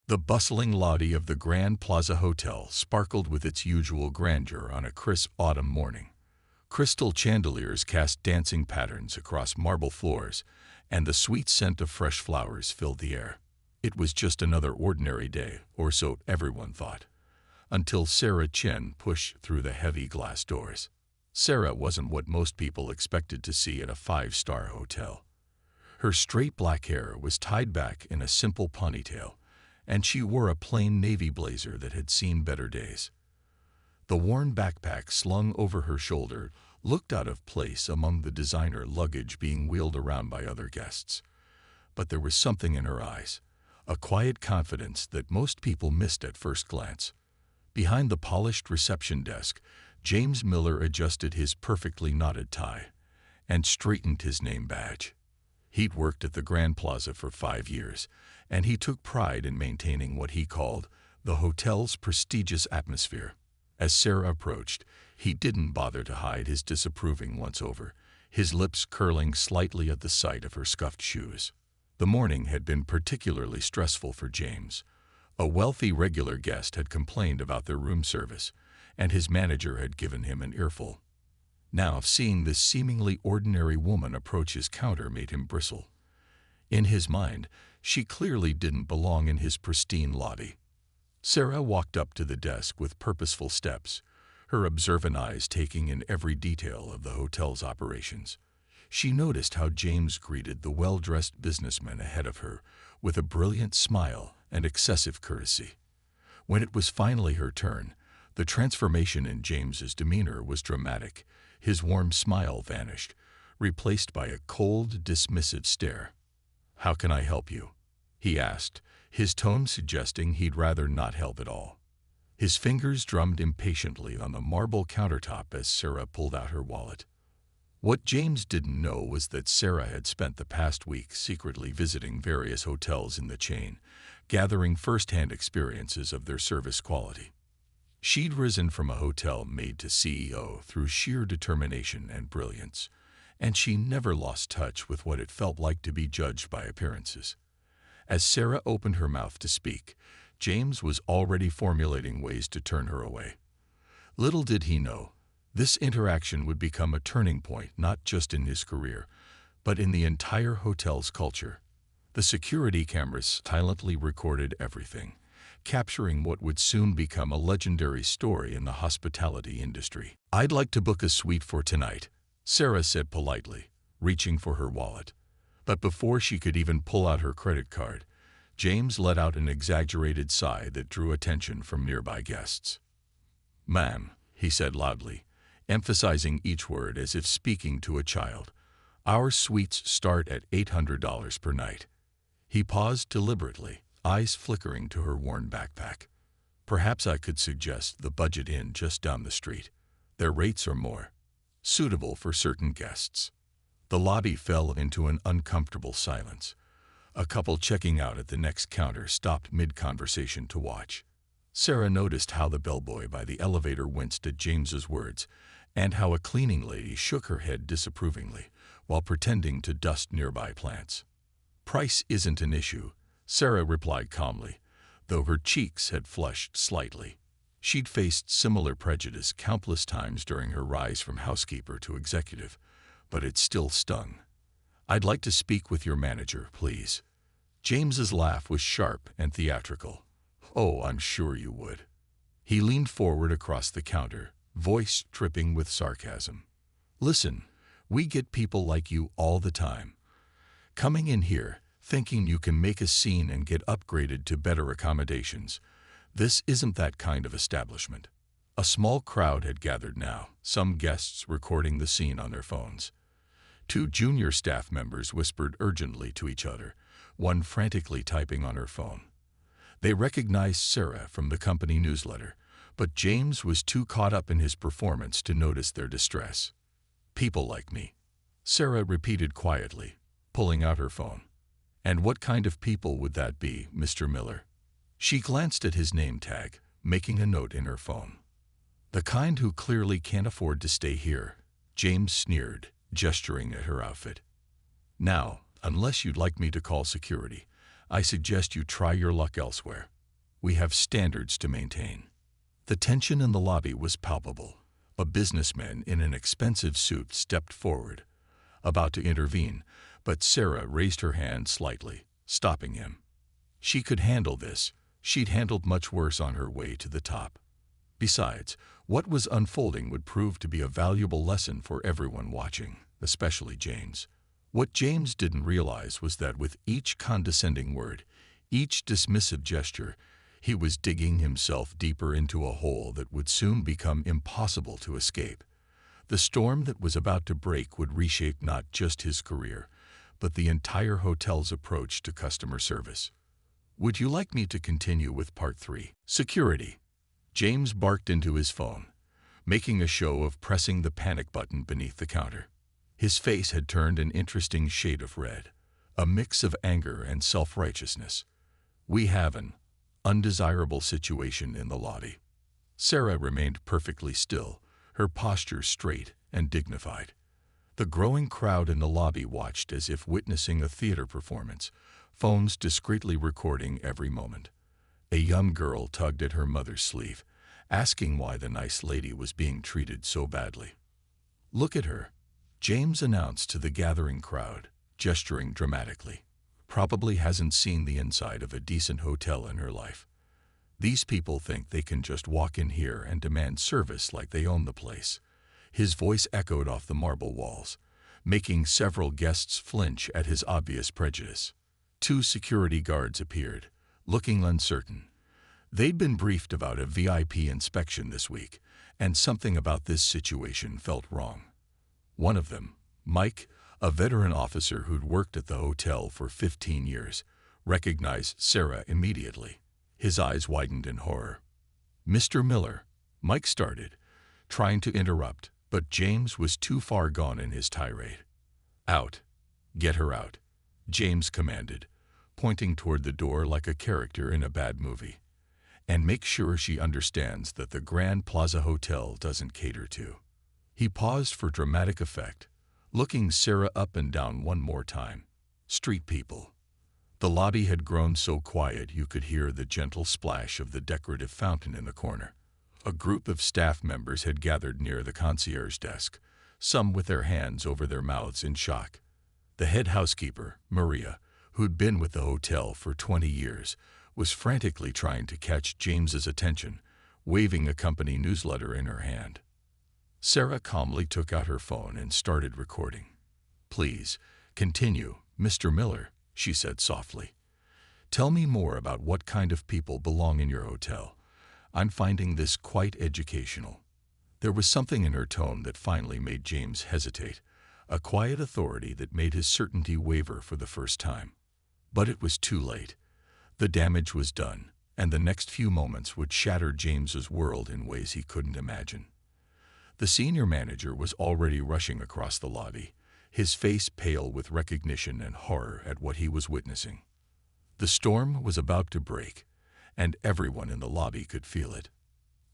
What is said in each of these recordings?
The bustling lobby of the Grand Plaza Hotel sparkled with its usual grandeur on a crisp autumn morning. Crystal chandeliers cast dancing patterns across marble floors, and the sweet scent of fresh flowers filled the air. It was just another ordinary day, or so everyone thought, until Sarah Chen pushed through the heavy glass doors. Sarah wasn't what most people expected to see at a five-star hotel. Her straight black hair was tied back in a simple ponytail, and she wore a plain navy blazer that had seen better days. The worn backpack slung over her shoulder looked out of place among the designer luggage being wheeled around by other guests. But there was something in her eyes, a quiet confidence that most people missed at first glance. Behind the polished reception desk, James Miller adjusted his perfectly knotted tie and straightened his name badge. He'd worked at the Grand Plaza for 5 years, and he took pride in maintaining what he called the hotel's prestigious atmosphere. As Sarah approached, he didn't bother to hide his disapproving once-over, his lips curling slightly at the sight of her scuffed shoes. The morning had been particularly stressful for James. A wealthy regular guest had complained about their room service, and his manager had given him an earful. Now, seeing this seemingly ordinary woman approach his counter made him bristle. In his mind, she clearly didn't belong in his pristine lobby. Sarah walked up to the desk with purposeful steps, her observant eyes taking in every detail of the hotel's operations. She noticed how James greeted the well-dressed businessman ahead of her with a brilliant smile and excessive courtesy. When it was finally her turn, the transformation in James's demeanor was dramatic. His warm smile vanished, replaced by a cold, dismissive stare. "How can I help you?" he asked, his tone suggesting he'd rather not help at all. His fingers drummed impatiently on the marble countertop as Sarah pulled out her wallet. What James didn't know was that Sarah had spent the past week secretly visiting various hotels in the chain, gathering first-hand experiences of their service quality. She'd risen from a hotel made to CEO through sheer determination and brilliance, and she never lost touch with what it felt like to be judged by appearances. As Sarah opened her mouth to speak, James was already formulating ways to turn her away. Little did he know, this interaction would become a turning point not just in his career, but in the entire hotel's culture. The security cameras silently recorded everything, capturing what would soon become a legendary story in the hospitality industry. "I'd like to book a suite for tonight," Sarah said politely, reaching for her wallet. But before she could even pull out her credit card, James let out an exaggerated sigh that drew attention from nearby guests. "Ma'am," he said loudly, emphasizing each word as if speaking to a child, "our suites start at $800 per night." He paused deliberately, eyes flickering to her worn backpack. "Perhaps I could suggest the Budget Inn just down the street. Their rates are more suitable for certain guests." The lobby fell into an uncomfortable silence. A couple checking out at the next counter stopped mid-conversation to watch. Sarah noticed how the bellboy by the elevator winced at James's words, and how a cleaning lady shook her head disapprovingly while pretending to dust nearby plants. "Price isn't an issue," Sarah replied calmly, though her cheeks had flushed slightly. She'd faced similar prejudice countless times during her rise from housekeeper to executive, but it still stung. "I'd like to speak with your manager, please." James's laugh was sharp and theatrical. "Oh, I'm sure you would." He leaned forward across the counter, voice dripping with sarcasm. "Listen, we get people like you all the time. Coming in here, thinking you can make a scene and get upgraded to better accommodations. This isn't that kind of establishment." A small crowd had gathered now, some guests recording the scene on their phones. Two junior staff members whispered urgently to each other, one frantically typing on her phone. They recognized Sarah from the company newsletter, but James was too caught up in his performance to notice their distress. "People like me," Sarah repeated quietly, pulling out her phone. "And what kind of people would that be, Mr. Miller?" She glanced at his name tag, making a note in her phone. "The kind who clearly can't afford to stay here," James sneered, gesturing at her outfit. "Now, unless you'd like me to call security, I suggest you try your luck elsewhere." We have standards to maintain." The tension in the lobby was palpable. A businessman in an expensive suit stepped forward, about to intervene, but Sarah raised her hand slightly, stopping him. She could handle this. She'd handled much worse on her way to the top. Besides, what was unfolding would prove to be a valuable lesson for everyone watching, especially James. What James didn't realize was that with each condescending word, each dismissive gesture, he was digging himself deeper into a hole that would soon become impossible to escape. The storm that was about to break would reshape not just his career, but the entire hotel's approach to customer service. "Would you like me to continue with part 3? Security." James barked into his phone, making a show of pressing the panic button beneath the counter. His face had turned an interesting shade of red, a mix of anger and self-righteousness. "We have an undesirable situation in the lobby." Sarah remained perfectly still, her posture straight and dignified. The growing crowd in the lobby watched as if witnessing a theater performance, phones discreetly recording every moment. A young girl tugged at her mother's sleeve, asking why the nice lady was being treated so badly. "Look at her," James announced to the gathering crowd, gesturing dramatically. "Probably hasn't seen the inside of a decent hotel in her life. These people think they can just walk in here and demand service like they own the place." His voice echoed off the marble walls, making several guests flinch at his obvious prejudice. 2 security guards appeared, looking uncertain. They'd been briefed about a VIP inspection this week, and something about this situation felt wrong. One of them, Mike, a veteran officer who'd worked at the hotel for 15 years, recognized Sarah immediately. His eyes widened in horror. "Mr. Miller," Mike started, trying to interrupt, but James was too far gone in his tirade. "Out. Get her out," James commanded, pointing toward the door like a character in a bad movie. "And make sure she understands that the Grand Plaza Hotel doesn't cater to." He paused for dramatic effect, looking Sarah up and down one more time. Street people. The lobby had grown so quiet you could hear the gentle splash of the decorative fountain in the corner. A group of staff members had gathered near the concierge desk, some with their hands over their mouths in shock. The head housekeeper, Maria, who'd been with the hotel for 20 years, was frantically trying to catch James's attention, waving a company newsletter in her hand. Sarah calmly took out her phone and started recording. "Please, continue, Mr. Miller," she said softly. "Tell me more about what kind of people belong in your hotel. I'm finding this quite educational." There was something in her tone that finally made James hesitate, a quiet authority that made his certainty waver for the first time. But it was too late. The damage was done, and the next few moments would shatter James's world in ways he couldn't imagine. The senior manager was already rushing across the lobby, his face pale with recognition and horror at what he was witnessing. The storm was about to break, and everyone in the lobby could feel it.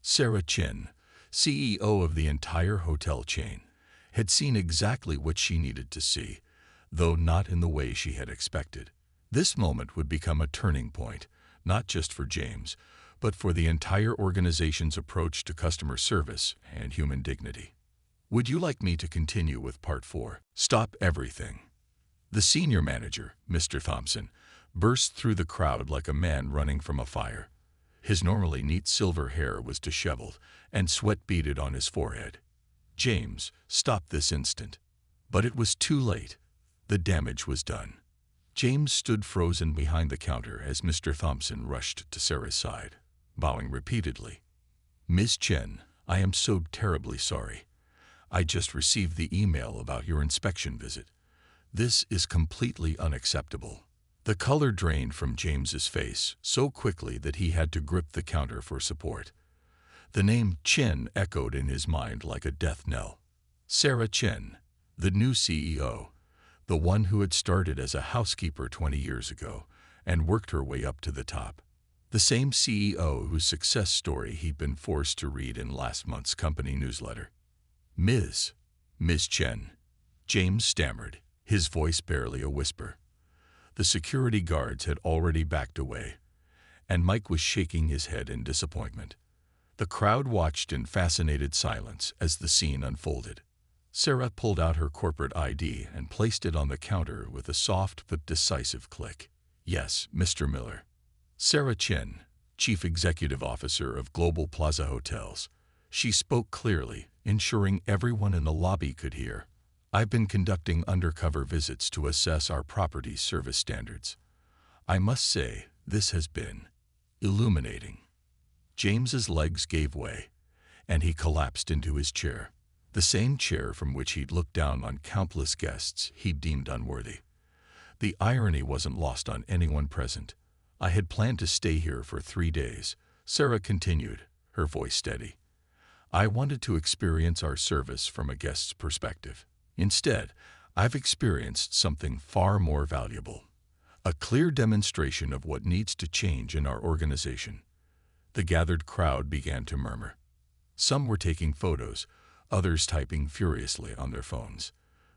Sarah Chin, CEO of the entire hotel chain, had seen exactly what she needed to see, though not in the way she had expected. This moment would become a turning point, not just for James, but for the entire organization's approach to customer service and human dignity. "Would you like me to continue with part 4? Stop everything." The senior manager, Mr. Thompson, burst through the crowd like a man running from a fire. His normally neat silver hair was disheveled, and sweat beaded on his forehead. "James, stop this instant." But it was too late. The damage was done. James stood frozen behind the counter as Mr. Thompson rushed to Sarah's side, bowing repeatedly. "Ms. Chen, I am so terribly sorry. I just received the email about your inspection visit. This is completely unacceptable." The color drained from James's face so quickly that he had to grip the counter for support. The name Chen echoed in his mind like a death knell. Sarah Chen, the new CEO, the one who had started as a housekeeper 20 years ago and worked her way up to the top. The same CEO whose success story he'd been forced to read in last month's company newsletter. Ms. Chen," James stammered, his voice barely a whisper. The security guards had already backed away, and Mike was shaking his head in disappointment. The crowd watched in fascinated silence as the scene unfolded. Sarah pulled out her corporate ID and placed it on the counter with a soft but decisive click. "Yes, Mr. Miller." Sarah Chin, Chief Executive Officer of Global Plaza Hotels. She spoke clearly, ensuring everyone in the lobby could hear. "I've been conducting undercover visits to assess our property's service standards. I must say, this has been illuminating." James's legs gave way, and he collapsed into his chair, the same chair from which he'd looked down on countless guests he'd deemed unworthy. The irony wasn't lost on anyone present. "I had planned to stay here for 3 days," Sarah continued, her voice steady. "I wanted to experience our service from a guest's perspective. Instead, I've experienced something far more valuable. A clear demonstration of what needs to change in our organization." The gathered crowd began to murmur. Some were taking photos, others typing furiously on their phones.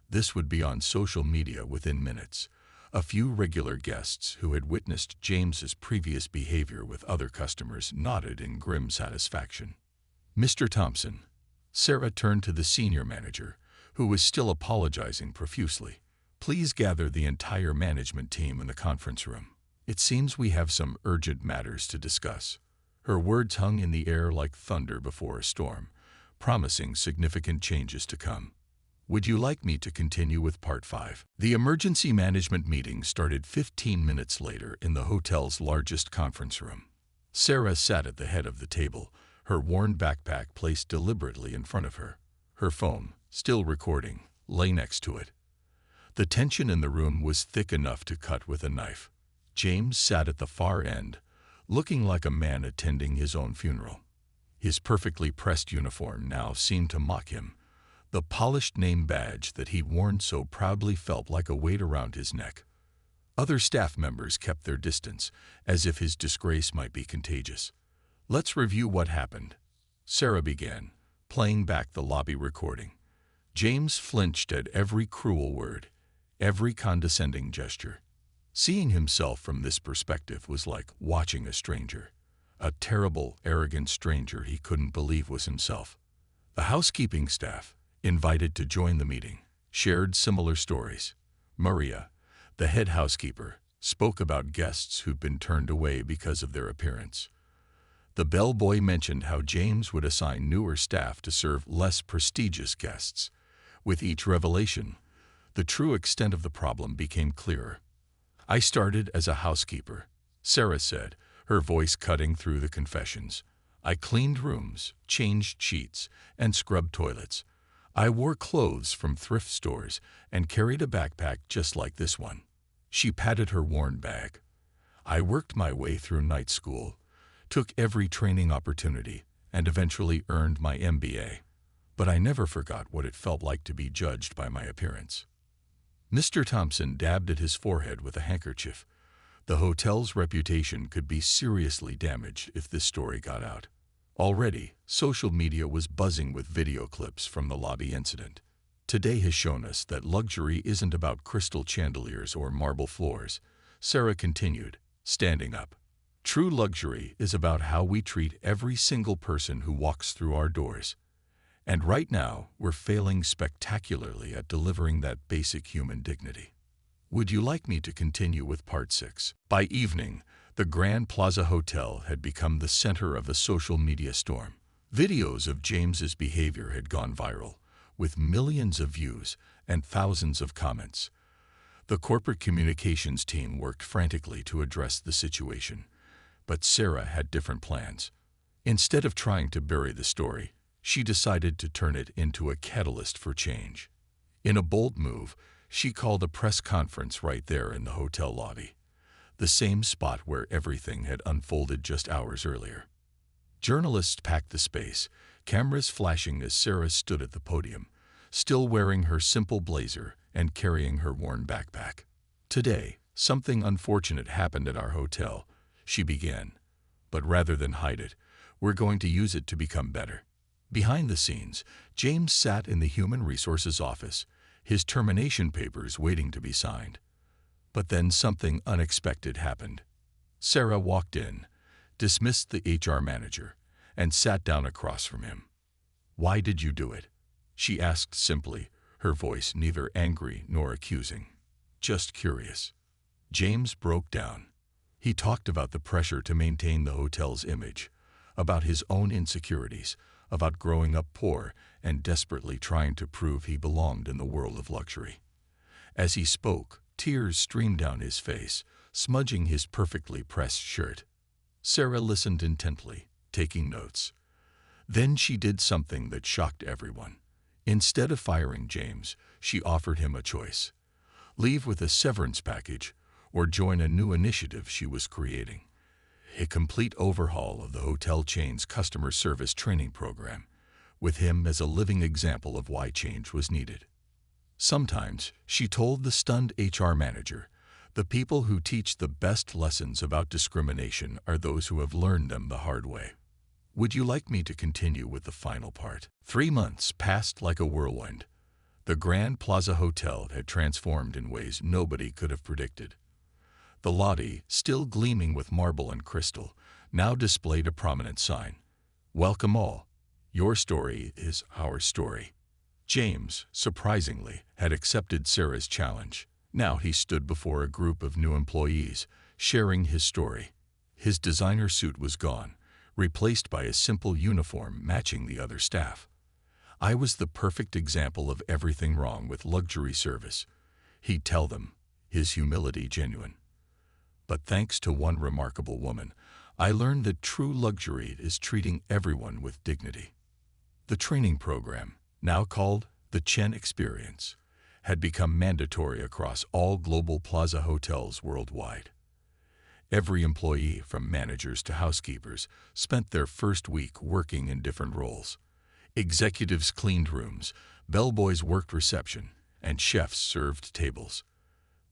This would be on social media within minutes. A few regular guests who had witnessed James's previous behavior with other customers nodded in grim satisfaction. "Mr. Thompson," Sarah turned to the senior manager, who was still apologizing profusely, "please gather the entire management team in the conference room. It seems we have some urgent matters to discuss." Her words hung in the air like thunder before a storm, promising significant changes to come. "Would you like me to continue with part 5? The emergency management meeting started 15 minutes later in the hotel's largest conference room. Sarah sat at the head of the table, her worn backpack placed deliberately in front of her. Her phone, still recording, lay next to it. The tension in the room was thick enough to cut with a knife. James sat at the far end, looking like a man attending his own funeral. His perfectly pressed uniform now seemed to mock him. The polished name badge that he'd worn so proudly felt like a weight around his neck. Other staff members kept their distance, as if his disgrace might be contagious. "Let's review what happened," Sarah began, playing back the lobby recording. James flinched at every cruel word, every condescending gesture. Seeing himself from this perspective was like watching a stranger. A terrible, arrogant stranger he couldn't believe was himself. The housekeeping staff, invited to join the meeting, shared similar stories. Maria, the head housekeeper, spoke about guests who'd been turned away because of their appearance. The bellboy mentioned how James would assign newer staff to serve less prestigious guests. With each revelation, the true extent of the problem became clearer. "I started as a housekeeper," Sarah said, her voice cutting through the confessions. "I cleaned rooms, changed sheets, and scrubbed toilets. I wore clothes from thrift stores and carried a backpack just like this one." She patted her worn bag. "I worked my way through night school, took every training opportunity, and eventually earned my MBA. But I never forgot what it felt like to be judged by my appearance." Mr. Thompson dabbed at his forehead with a handkerchief. The hotel's reputation could be seriously damaged if this story got out. Already, social media was buzzing with video clips from the lobby incident. "Today has shown us that luxury isn't about crystal chandeliers or marble floors," Sarah continued, standing up. "True luxury is about how we treat every single person who walks through our doors. And right now, we're failing spectacularly at delivering that basic human dignity. Would you like me to continue with part 6? By evening, the Grand Plaza Hotel had become the center of a social media storm. Videos of James's behavior had gone viral, with millions of views and thousands of comments. The corporate communications team worked frantically to address the situation, but Sarah had different plans. Instead of trying to bury the story, she decided to turn it into a catalyst for change. In a bold move, she called a press conference right there in the hotel lobby, the same spot where everything had unfolded just hours earlier. Journalists packed the space, cameras flashing as Sarah stood at the podium, still wearing her simple blazer and carrying her worn backpack. "Today, something unfortunate happened at our hotel," she began. "But rather than hide it, we're going to use it to become better." Behind the scenes, James sat in the Human Resources office, his termination papers waiting to be signed. But then something unexpected happened. Sarah walked in, dismissed the HR manager, and sat down across from him. "Why did you do it?" she asked simply, her voice neither angry nor accusing, just curious. James broke down. He talked about the pressure to maintain the hotel's image, about his own insecurities, about growing up poor and desperately trying to prove he belonged in the world of luxury. As he spoke, tears streamed down his face, smudging his perfectly pressed shirt. Sarah listened intently, taking notes. Then she did something that shocked everyone. Instead of firing James, she offered him a choice: leave with a severance package or join a new initiative she was creating. A complete overhaul of the hotel chain's customer service training program, with him as a living example of why change was needed. Sometimes, she told the stunned HR manager, the people who teach the best lessons about discrimination are those who have learned them the hard way. Would you like me to continue with the final part? 3 months passed like a whirlwind. The Grand Plaza Hotel had transformed in ways nobody could have predicted. The lobby, still gleaming with marble and crystal, now displayed a prominent sign: "Welcome all. Your story is our story." James, surprisingly, had accepted Sarah's challenge. Now he stood before a group of new employees, sharing his story. His designer suit was gone, replaced by a simple uniform matching the other staff. "I was the perfect example of everything wrong with luxury service," he'd tell them, his humility genuine. "But thanks to one remarkable woman, I learned that true luxury is treating everyone with dignity." The training program, now called the Chen Experience, had become mandatory across all global plaza hotels worldwide. Every employee, from managers to housekeepers, spent their first week working in different roles. Executives cleaned rooms, bellboys worked reception, and chefs served tables.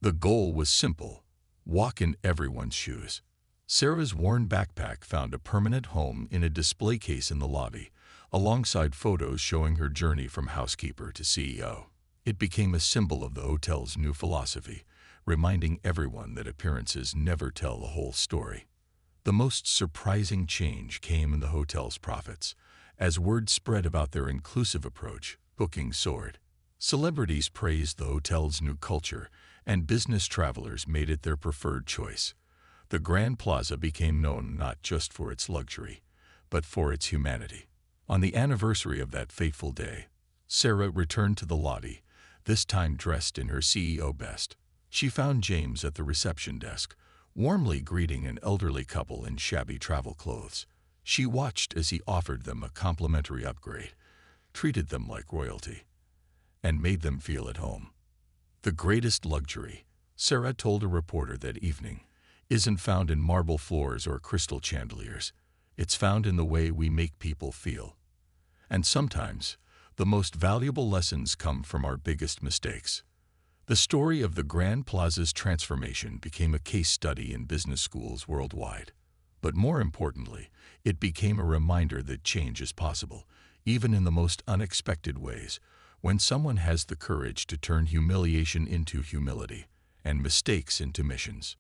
The goal was simple: walk in everyone's shoes. Sarah's worn backpack found a permanent home in a display case in the lobby, alongside photos showing her journey from housekeeper to CEO. It became a symbol of the hotel's new philosophy, reminding everyone that appearances never tell the whole story. The most surprising change came in the hotel's profits. As word spread about their inclusive approach, bookings soared. Celebrities praised the hotel's new culture, and business travelers made it their preferred choice. The Grand Plaza became known not just for its luxury, but for its humanity. On the anniversary of that fateful day, Sarah returned to the lobby, this time dressed in her CEO best. She found James at the reception desk, warmly greeting an elderly couple in shabby travel clothes. She watched as he offered them a complimentary upgrade, treated them like royalty, and made them feel at home. "The greatest luxury," Sarah told a reporter that evening, "isn't found in marble floors or crystal chandeliers. It's found in the way we make people feel." And sometimes, the most valuable lessons come from our biggest mistakes. The story of the Grand Plaza's transformation became a case study in business schools worldwide. But more importantly, it became a reminder that change is possible, even in the most unexpected ways, when someone has the courage to turn humiliation into humility and mistakes into missions.